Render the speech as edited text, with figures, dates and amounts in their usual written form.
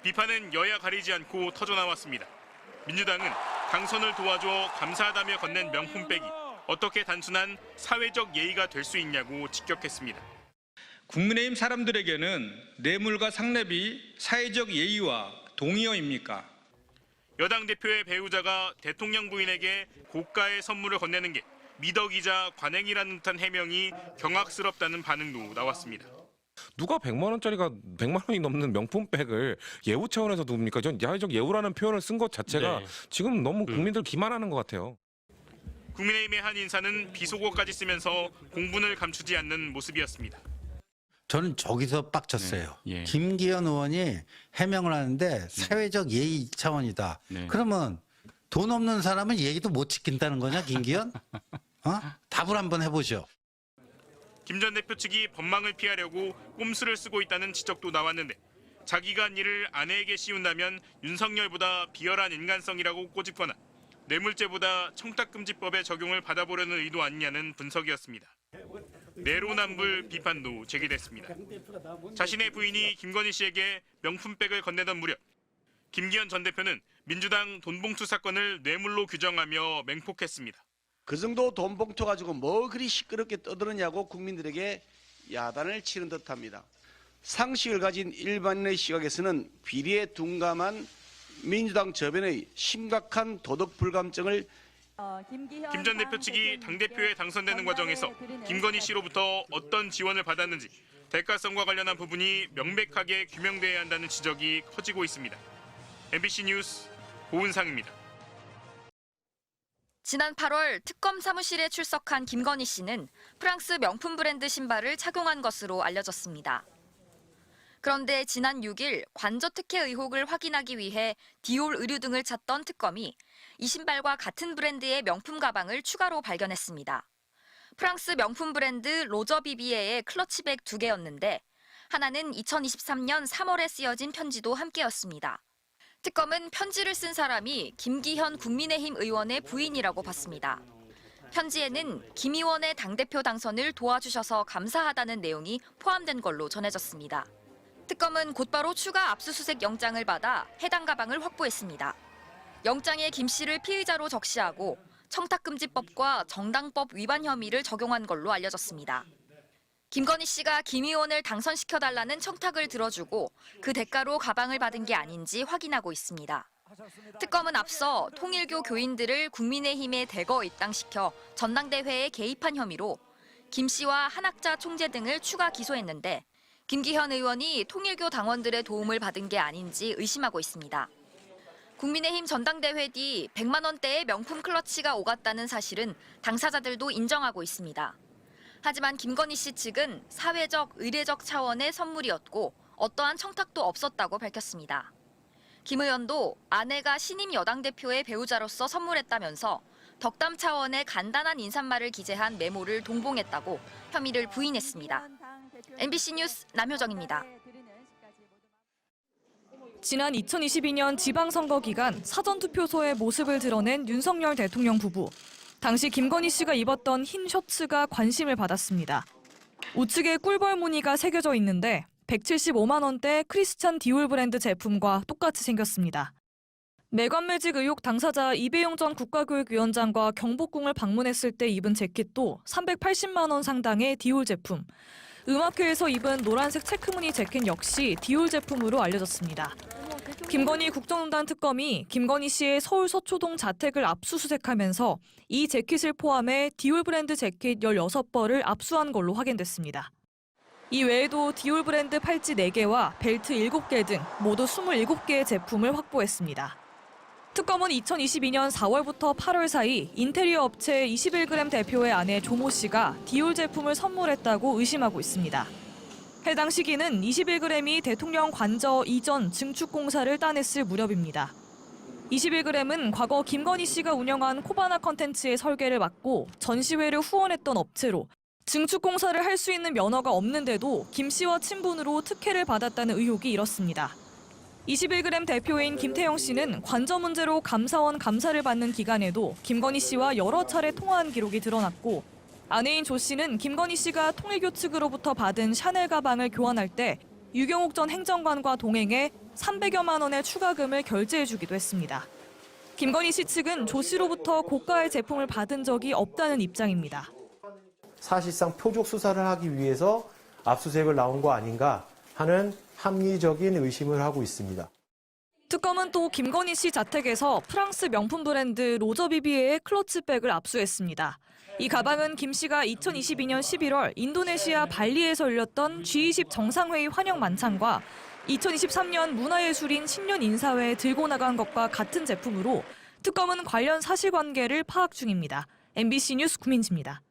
비판은 여야 가리지 않고 터져나왔습니다. 민주당은 당선을 도와줘 감사하다며 건넨 명품백이 어떻게 단순한 사회적 예의가 될 수 있냐고 직격했습니다. 국민의힘 사람들에게는 뇌물과 상납이 사회적 예의와 동의어입니까? 여당 대표의 배우자가 대통령 부인에게 고가의 선물을 건네는 게 미덕이자 관행이라는 듯한 해명이 경악스럽다는 반응도 나왔습니다. 누가 100만 원짜리가 100만 원이 넘는 명품백을 예우 차원에서 둡니까? 전 야외적 예우라는 표현을 쓴 것 자체가 지금 너무 국민들 기만하는 것 같아요. 국민의힘의 한 인사는 비속어까지 쓰면서 공분을 감추지 않는 모습이었습니다. 저는 저기서 빡쳤어요. 김기현 의원이 해명을 하는데 사회적 예의 차원이다. 그러면 돈 없는 사람은 예의도 못 지킨다는 거냐, 김기현? 답을 한번 해보죠. 김 전 대표 측이 법망을 피하려고 꼼수를 쓰고 있다는 지적도 나왔는데 자기가 한 일을 아내에게 씌운다면 윤석열보다 비열한 인간성이라고 꼬집거나 뇌물죄보다 청탁금지법의 적용을 받아보려는 의도 아니냐는 분석이었습니다. 내로남불 비판도 제기됐습니다. 자신의 부인이 김건희 씨에게 명품백을 건네던 무렵 김기현 전 대표는 민주당 돈봉투 사건을 뇌물로 규정하며 맹폭했습니다. 그 정도 돈봉투 가지고 뭐 그리 시끄럽게 떠드느냐고 국민들에게 야단을 치는 듯합니다. 상식을 가진 일반인의 시각에서는 비리에 둔감한 민주당 저변의 심각한 도덕 불감증을 김 전 대표 측이 당대표에 당선되는 과정에서 김건희 씨로부터 어떤 지원을 받았는지 대가성과 관련한 부분이 명백하게 규명돼야 한다는 지적이 커지고 있습니다. MBC 뉴스 고은상입니다. 지난 8월 특검 사무실에 출석한 김건희 씨는 프랑스 명품 브랜드 신발을 착용한 것으로 알려졌습니다. 그런데 지난 6일 관저 특혜 의혹을 확인하기 위해 디올 의류 등을 찾던 특검이 이 신발과 같은 브랜드의 명품 가방을 추가로 발견했습니다. 프랑스 명품 브랜드 로저 비비에의 클러치백 2개였는데 하나는 2023년 3월에 쓰여진 편지도 함께였습니다. 특검은 편지를 쓴 사람이 김기현 국민의힘 의원의 부인이라고 봤습니다. 편지에는 김 의원의 당대표 당선을 도와주셔서 감사하다는 내용이 포함된 걸로 전해졌습니다. 특검은 곧바로 추가 압수수색 영장을 받아 해당 가방을 확보했습니다. 영장에 김 씨를 피의자로 적시하고 청탁금지법과 정당법 위반 혐의를 적용한 걸로 알려졌습니다. 김건희 씨가 김 의원을 당선시켜달라는 청탁을 들어주고 그 대가로 가방을 받은 게 아닌지 확인하고 있습니다. 특검은 앞서 통일교 교인들을 국민의힘에 대거 입당시켜 전당대회에 개입한 혐의로 김 씨와 한학자 총재 등을 추가 기소했는데 김기현 의원이 통일교 당원들의 도움을 받은 게 아닌지 의심하고 있습니다. 국민의힘 전당대회 뒤 100만 원대의 명품 클러치가 오갔다는 사실은 당사자들도 인정하고 있습니다. 하지만 김건희 씨 측은 사회적, 의례적 차원의 선물이었고 어떠한 청탁도 없었다고 밝혔습니다. 김 의원도 아내가 신임 여당 대표의 배우자로서 선물했다면서 덕담 차원의 간단한 인사말을 기재한 메모를 동봉했다고 혐의를 부인했습니다. MBC 뉴스 남효정입니다. 지난 2022년 지방선거 기간 사전투표소의 모습을 드러낸 윤석열 대통령 부부. 당시 김건희 씨가 입었던 흰 셔츠가 관심을 받았습니다. 우측에 꿀벌 무늬가 새겨져 있는데 175만 원대 크리스찬 디올 브랜드 제품과 똑같이 생겼습니다. 매관매직 의혹 당사자 이배용 전 국가교육위원장과 경복궁을 방문했을 때 입은 재킷도 380만 원 상당의 디올 제품. 음악회에서 입은 노란색 체크무늬 재킷 역시 디올 제품으로 알려졌습니다. 김건희 국정농단 특검이 김건희 씨의 서울 서초동 자택을 압수수색하면서 이 재킷을 포함해 디올 브랜드 재킷 16벌을 압수한 걸로 확인됐습니다. 이 외에도 디올 브랜드 팔찌 4개와 벨트 7개 등 모두 27개의 제품을 확보했습니다. 특검은 2022년 4월부터 8월 사이 인테리어 업체 21g 대표의 아내 조모 씨가 디올 제품을 선물했다고 의심하고 있습니다. 해당 시기는 21g이 대통령 관저 이전 증축공사를 따냈을 무렵입니다. 21g은 과거 김건희 씨가 운영한 코바나 컨텐츠의 설계를 맡고 전시회를 후원했던 업체로 증축공사를 할 수 있는 면허가 없는데도 김 씨와 친분으로 특혜를 받았다는 의혹이 일었습니다. 21g 대표인 김태형 씨는 관저 문제로 감사원 감사를 받는 기간에도 김건희 씨와 여러 차례 통화한 기록이 드러났고 아내인 조 씨는 김건희 씨가 통일교 측으로부터 받은 샤넬 가방을 교환할 때 유경옥 전 행정관과 동행해 300여만 원의 추가금을 결제해주기도 했습니다. 김건희 씨 측은 조 씨로부터 고가의 제품을 받은 적이 없다는 입장입니다. 사실상 표적 수사를 하기 위해서 압수수색을 나온 거 아닌가 하는 합리적인 의심을 하고 있습니다. 특검은 또 김건희 씨 자택에서 프랑스 명품 브랜드 로저비비에의 클러치백을 압수했습니다. 이 가방은 김 씨가 2022년 11월 인도네시아 발리에서 열렸던 G20 정상회의 환영 만찬과 2023년 문화예술인 신년 인사회에 들고 나간 것과 같은 제품으로 특검은 관련 사실관계를 파악 중입니다. MBC 뉴스 구민지입니다.